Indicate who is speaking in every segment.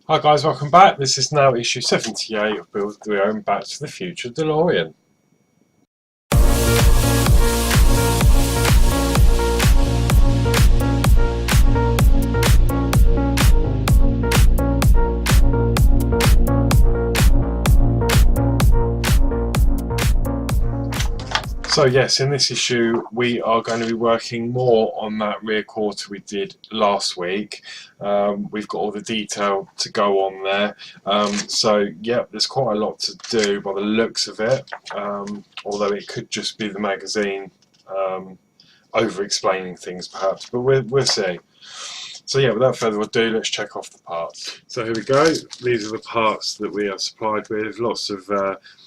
Speaker 1: Hi guys, welcome back. This is now issue 78 of Build the Delorean Back to the Future DeLorean. So yes, in this issue we are going to be working more on that rear quarter we did last week. We've got all the detail to go on there. So yeah, there's quite a lot to do by the looks of it, although it could just be the magazine over-explaining things perhaps, but we'll see. So yeah, without further ado, let's check off the parts. So here we go. These are the parts that we are supplied with. Lots of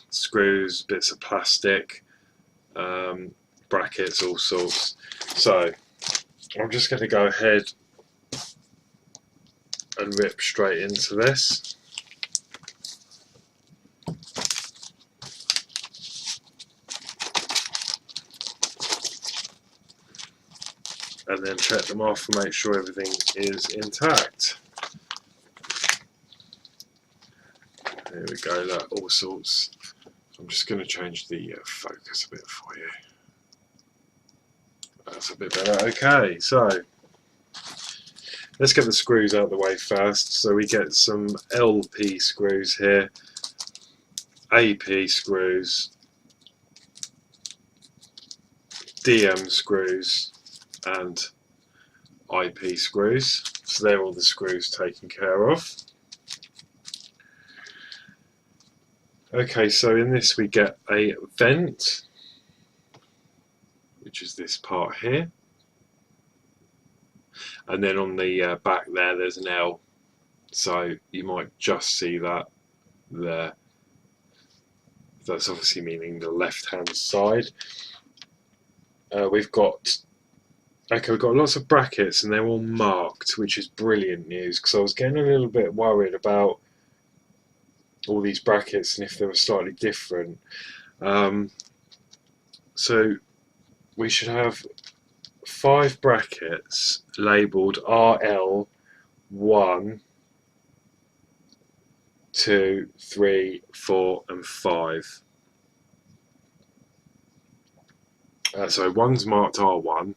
Speaker 1: screws, bits of plastic, brackets, all sorts. So I'm just going to go ahead and rip straight into this. And then check them off and make sure everything is intact. There we go, look, all sorts. I'm just going to change the focus a bit for you. That's a bit better. Okay, so let's get the screws out of the way first. So we get some LP screws here, AP screws, DM screws, and IP screws. So they're all the screws taken care of. Okay, so in this we get a vent, which is this part here, and then on the back there's an L, so you might just see that there. That's obviously meaning the left hand side. We've got lots of brackets and they're all marked, which is brilliant news, because I was getting a little bit worried about all these brackets and if they were slightly different. So we should have 5 brackets labelled RL1, 2, 3, 4 and 5. So one's marked R1,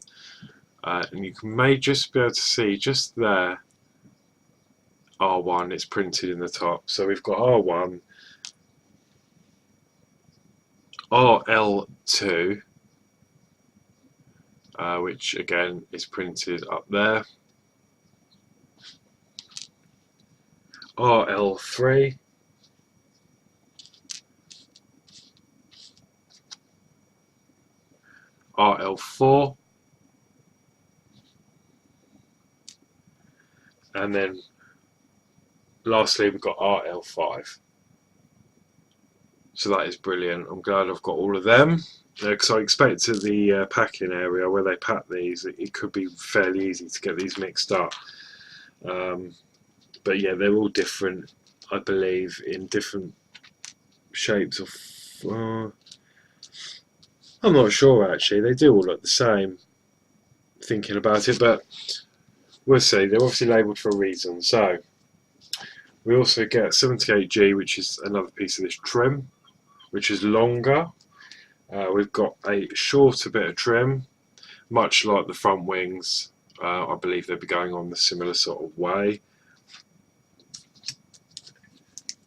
Speaker 1: and you may just be able to see just there R1, it's printed in the top. So we've got R1, RL2, which again is printed up there, RL3, RL4, and then lastly we've got RL5. So that is brilliant. I'm glad I've got all of them, because I expected the packing area where they pack these, it could be fairly easy to get these mixed up. But yeah, they're all different, I believe, in different shapes of... I'm not sure actually, they do all look the same, thinking about it, but we'll see. They're obviously labelled for a reason. So we also get 78G, which is another piece of this trim, which is longer. We've got a shorter bit of trim, much like the front wings. I believe they'll be going on the similar sort of way.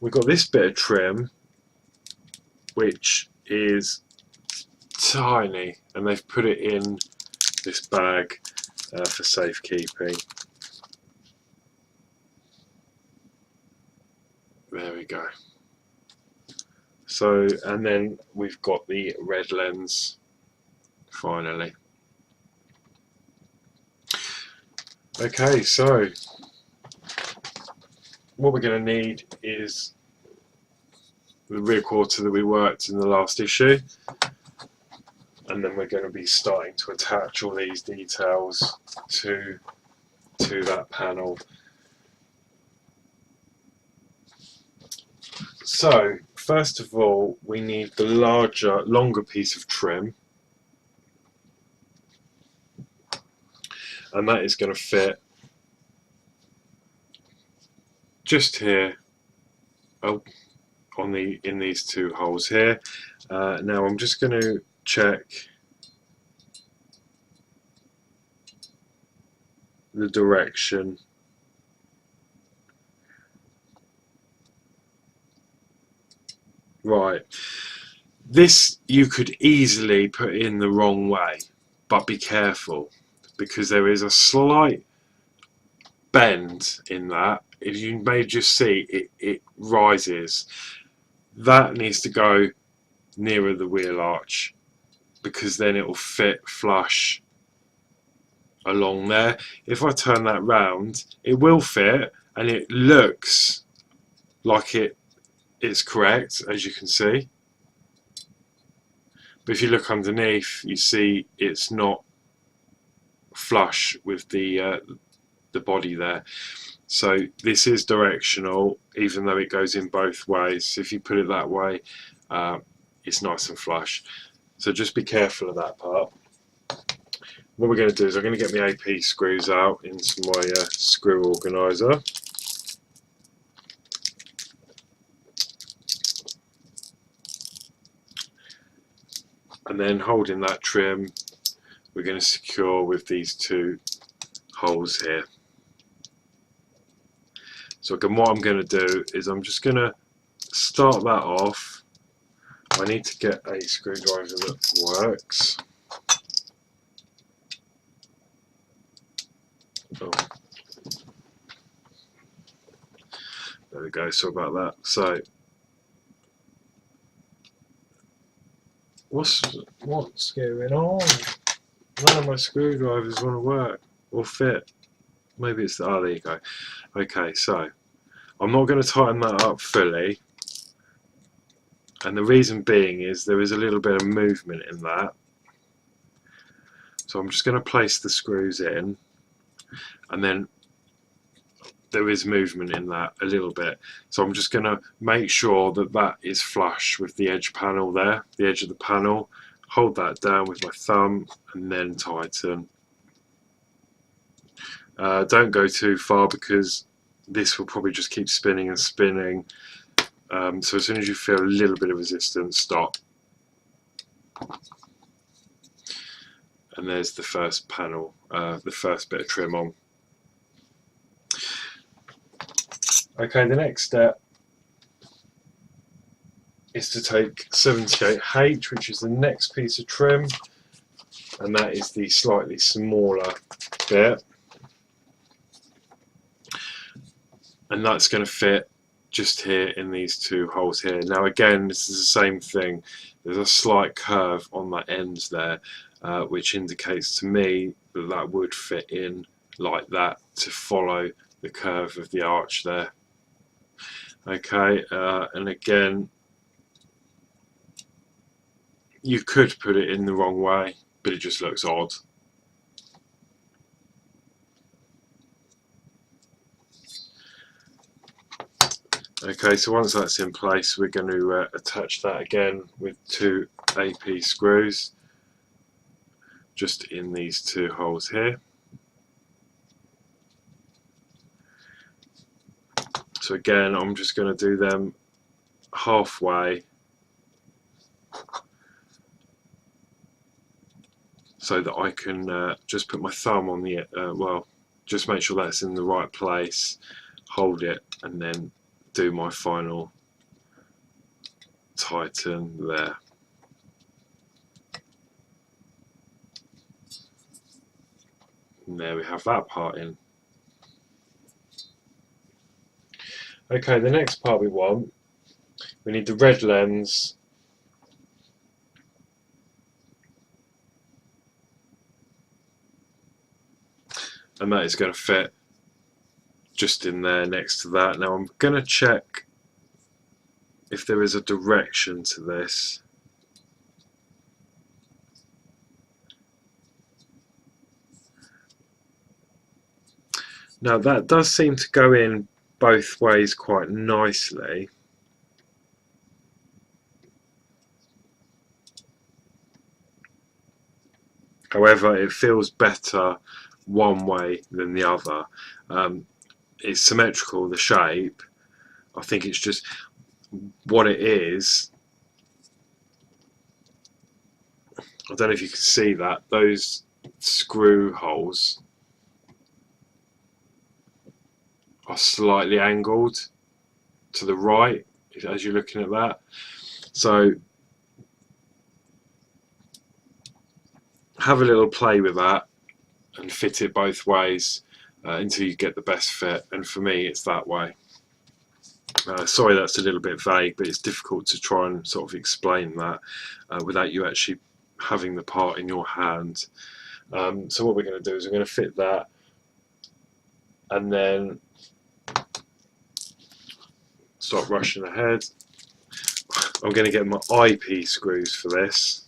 Speaker 1: We've got this bit of trim, which is tiny, and they've put it in this bag for safekeeping. There we go. So, and then we've got the red lens finally. Okay, so what we're going to need is the rear quarter that we worked in the last issue, and then we're going to be starting to attach all these details to that panel. So first of all, we need the longer piece of trim, and that is going to fit just here, in these two holes here. Now I'm just going to check the direction. Right, this you could easily put in the wrong way, but be careful because there is a slight bend in that. If you may just see it rises. That needs to go nearer the wheel arch because then it will fit flush along there. If I turn that round, it will fit and it looks like it's correct, as you can see. But if you look underneath, you see it's not flush with the body there. So this is directional, even though it goes in both ways. If you put it that way, it's nice and flush. So just be careful of that part. What we're going to do is I'm going to get my AP screws out into my screw organiser. And then holding that trim, we're going to secure with these two holes here. So again, what I'm going to do is I'm just going to start that off. I need to get a screwdriver that works. Oh. There we go, sorry about that. So what's going on? None of my screwdrivers want to work or fit. Maybe it's there you go. Okay, so I'm not going to tighten that up fully, and the reason being is there is a little bit of movement in that. So I'm just going to place the screws in, and then there is movement in that a little bit. So I'm just going to make sure that that is flush with the edge panel there, the edge of the panel. Hold that down with my thumb and then tighten. Don't go too far because this will probably just keep spinning and spinning. So as soon as you feel a little bit of resistance, stop. And there's the first panel, the first bit of trim on. Okay, the next step is to take 78H, which is the next piece of trim, and that is the slightly smaller bit. And that's going to fit just here in these two holes here. Now again, this is the same thing. There's a slight curve on that end there, which indicates to me that that would fit in like that to follow the curve of the arch there. Okay, and again, you could put it in the wrong way, but it just looks odd. Okay, so once that's in place, we're going to attach that again with two AP screws just in these two holes here. So again, I'm just going to do them halfway so that I can just put my thumb on the, well, just make sure that's in the right place, hold it, and then do my final tighten there. And there we have that part in. Okay, the next part we need the red lens and that is going to fit just in there next to that. Now I'm going to check if there is a direction to this. Now that does seem to go in both ways quite nicely. However, it feels better one way than the other. It's symmetrical, the shape, I think it's just what it is. I don't know if you can see that. Those screw holes are slightly angled to the right as you're looking at that. So have a little play with that and fit it both ways until you get the best fit. And for me, it's that way. Sorry, that's a little bit vague, but it's difficult to try and sort of explain that without you actually having the part in your hand. So what we're going to do is we're going to fit that, and then start rushing ahead. I'm going to get my eyepiece screws for this.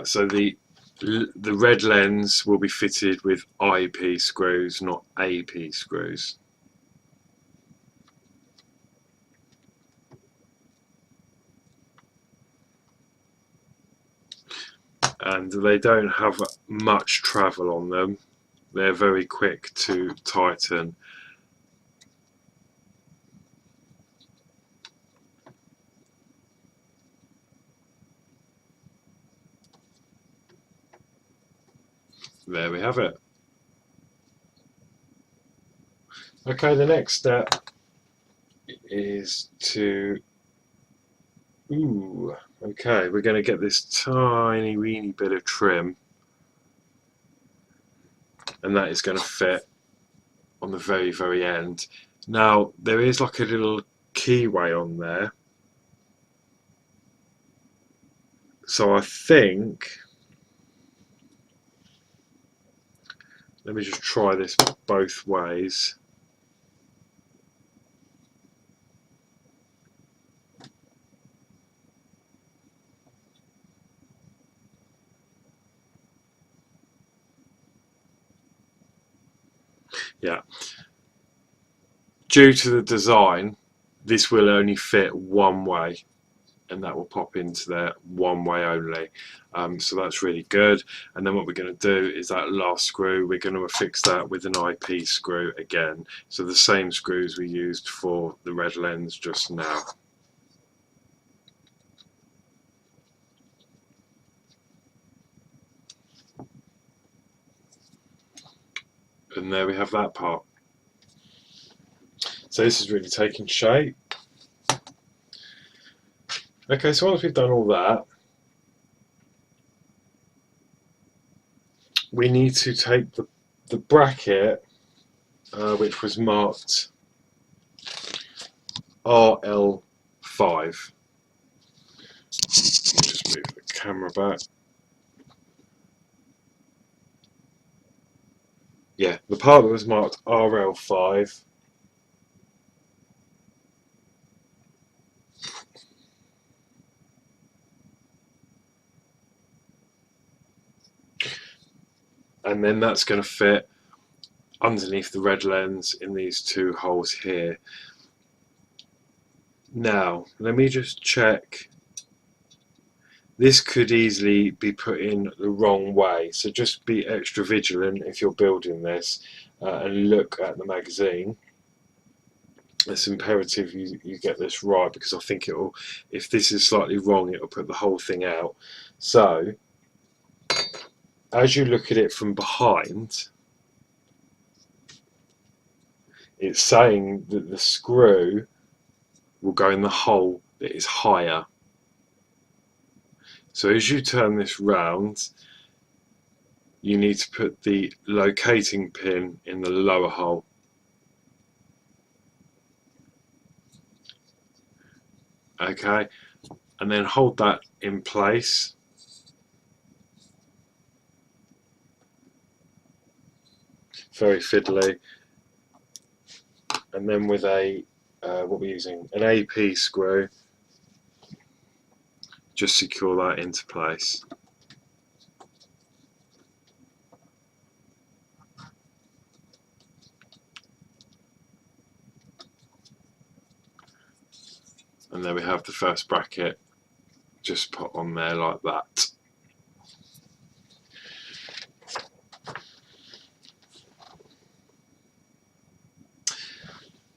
Speaker 1: So the red lens will be fitted with eyepiece screws, not AP screws. And they don't have much travel on them. They're very quick to tighten. There we have it. Okay, the next step is to, okay, we're going to get this tiny weeny bit of trim, and that is going to fit on the very, very end. Now, there is like a little keyway on there. So I think, let me just try this both ways. Yeah. Due to the design, this will only fit one way, and that will pop into there one way only. So that's really good. And then what we're going to do is that last screw, we're going to affix that with an eyepiece screw again. So the same screws we used for the red lens just now. And there we have that part. So this is really taking shape. Okay, so once we've done all that, we need to take the bracket, which was marked RL5. Just move the camera back. Yeah, the part that was marked RL5 and then that's going to fit underneath the red lens in these two holes here. Now, let me just check. This could easily be put in the wrong way, so just be extra vigilant if you're building this and look at the magazine. It's imperative you get this right, because I think it will, if this is slightly wrong, it will put the whole thing out. So as you look at it from behind, it's saying that the screw will go in the hole that is higher. So as you turn this round, you need to put the locating pin in the lower hole. Okay, and then hold that in place. Very fiddly. And then with a, what we're using, an AP screw, just secure that into place. And there we have the first bracket just put on there like that.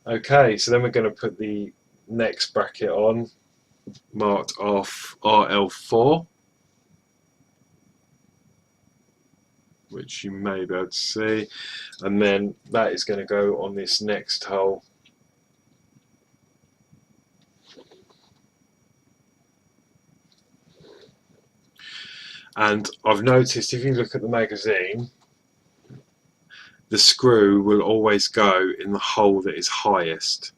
Speaker 1: Okay, so then we're going to put the next bracket on, marked off RL4, which you may be able to see, and then that is going to go on this next hole. And I've noticed if you look at the magazine, the screw will always go in the hole that is highest.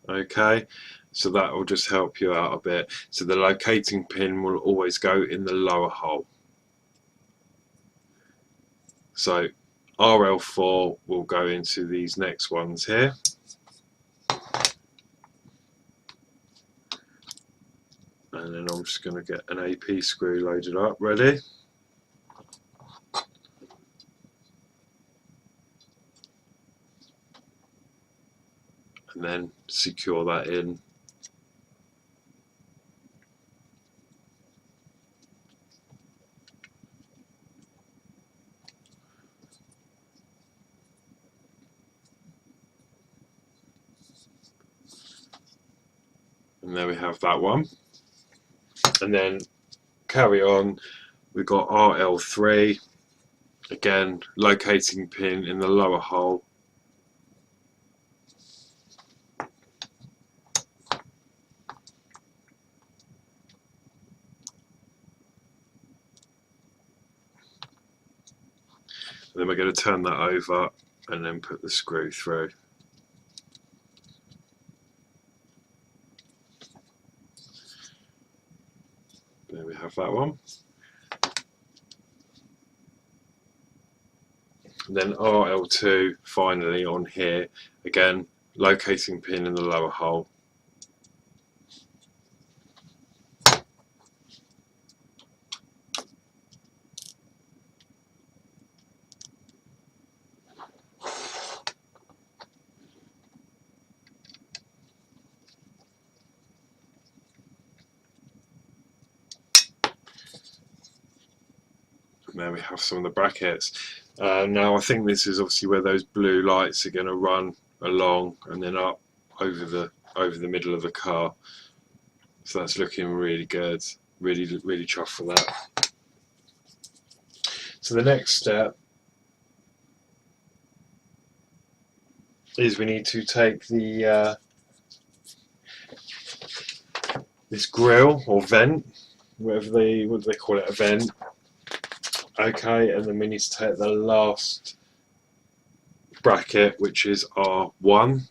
Speaker 1: Okay, so that will just help you out a bit. So the locating pin will always go in the lower hole. So RL4 will go into these next ones here. And then I'm just going to get an AP screw loaded up, ready. And then secure that in. And there we have that one. And then carry on, we've got RL3, again locating pin in the lower hole. And then we're going to turn that over and then put the screw through. There we have that one. And then RL2 finally on here, again locating pin in the lower hole. There we have some of the brackets. Now I think this is obviously where those blue lights are going to run along and then up over the middle of the car. So that's looking really good. Really chuffed for that. So the next step is we need to take the this grill or vent, what do they call it, a vent. Okay, and then we need to take the last bracket, which is R1.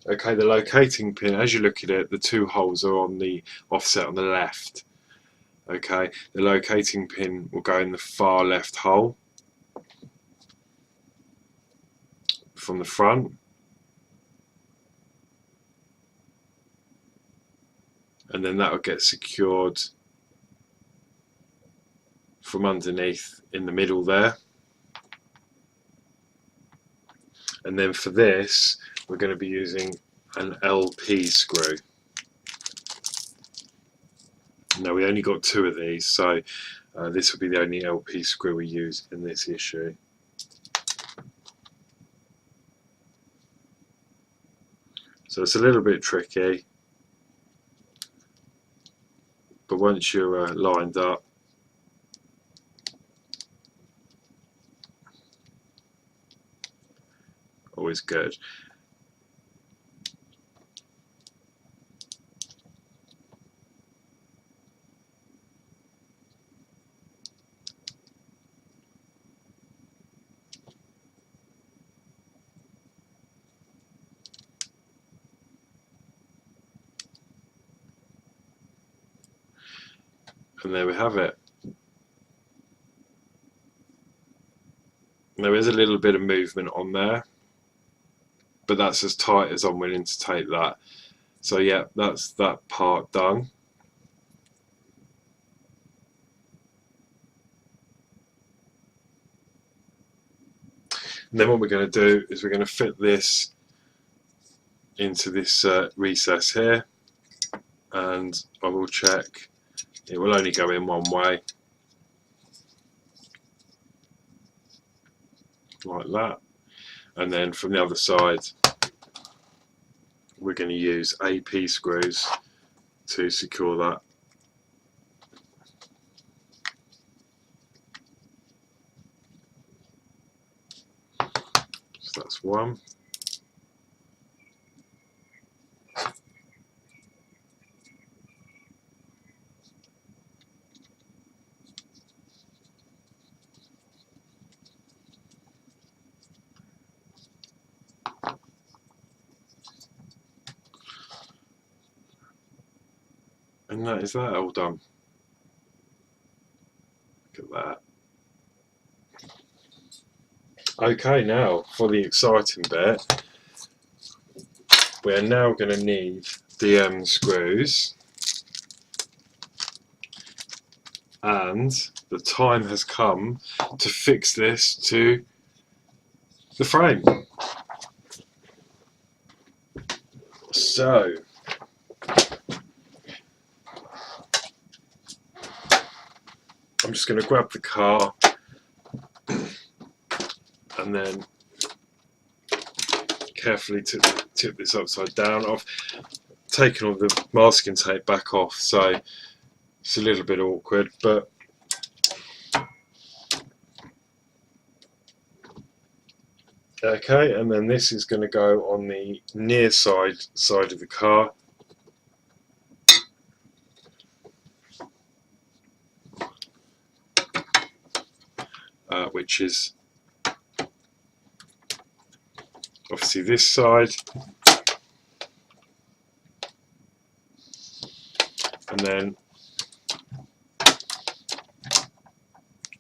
Speaker 1: Okay, the locating pin, as you look at it, the two holes are on the offset on the left. Okay, the locating pin will go in the far left hole from the front. And then that will get secured from underneath in the middle there. And then for this, we're going to be using an LP screw. Now we only got 2 of these, so this will be the only LP screw we use in this issue. So it's a little bit tricky, but once you're lined up, always good. And there we have it. There is a little bit of movement on there, but that's as tight as I'm willing to take that. So yeah, that's that part done. And then what we're going to do is we're going to fit this into this recess here, and I will check it will only go in one way, like that. And then from the other side we're going to use AP screws to secure that. So that's one. And that is that all done. Look at that. Okay, now for the exciting bit. We're now going to need DM screws, and the time has come to fix this to the frame. So I'm just going to grab the car and then carefully tip this upside down. I've taken all the masking tape back off, so it's a little bit awkward, but okay. And then this is going to go on the near side of the car. Which is obviously this side, and then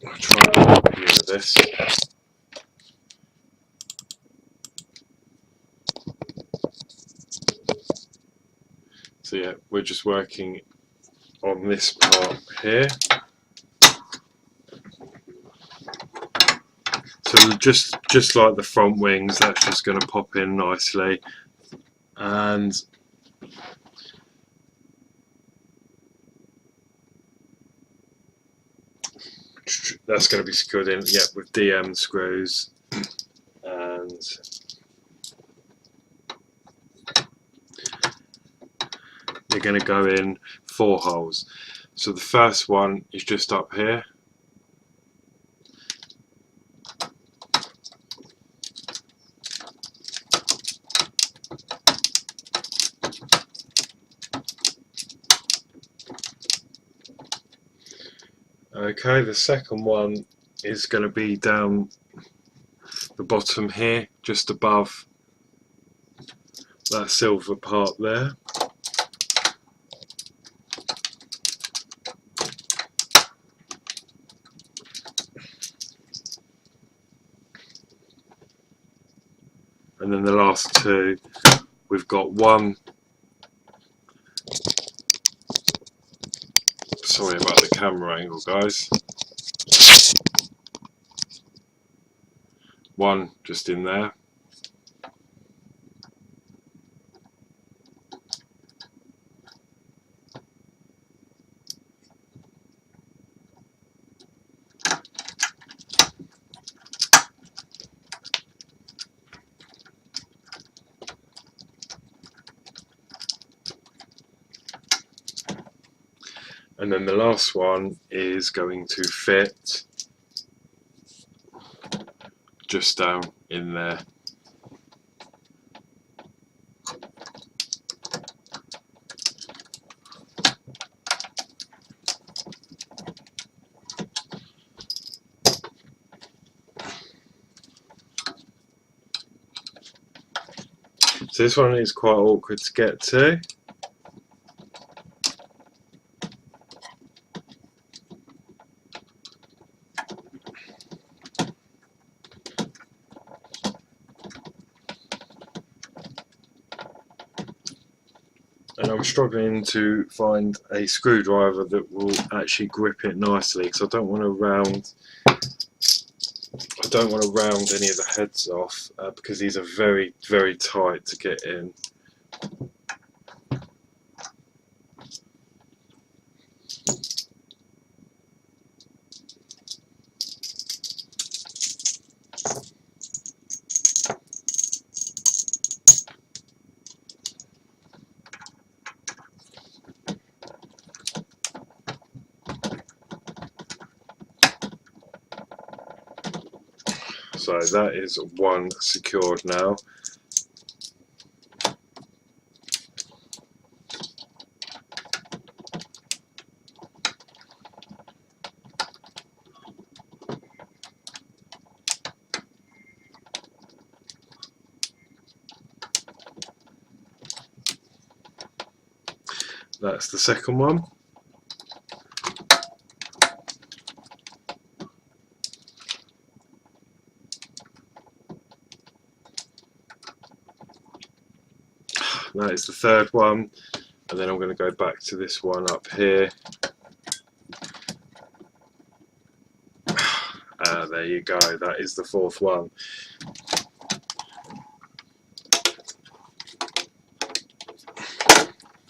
Speaker 1: I'll try and get a view of this. So yeah, we're just working on this part here. So just like the front wings, that's just going to pop in nicely, and that's going to be secured in, yeah, with DM screws, and they're going to go in 4 holes. So the first one is just up here. Okay, the second one is going to be down the bottom here, just above that silver part there. And then the last two, we've got one, sorry about the camera angle guys, one just in there, and then the last one is going to fit just down in there. So this one is quite awkward to get to. And I'm struggling to find a screwdriver that will actually grip it nicely, because I don't want to don't want to round any of the heads off because these are very, very tight to get in. So that is one secured now. That's the second one. That is the third one, and then I'm going to go back to this one up here. There you go, that is the fourth one.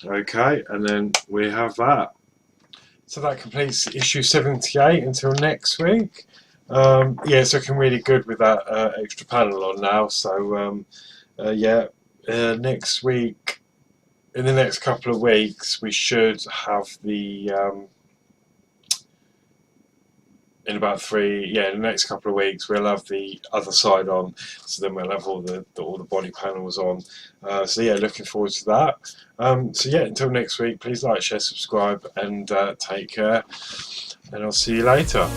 Speaker 1: Okay, and then we have that. So that completes issue 78 until next week. Yeah, it's looking really good with that extra panel on now. So yeah, next week, in the next couple of weeks, we should have the in about in the next couple of weeks we'll have the other side on, so then we'll have all the body panels on. So yeah, looking forward to that. So yeah, until next week, please like, share, subscribe, and take care, and I'll see you later.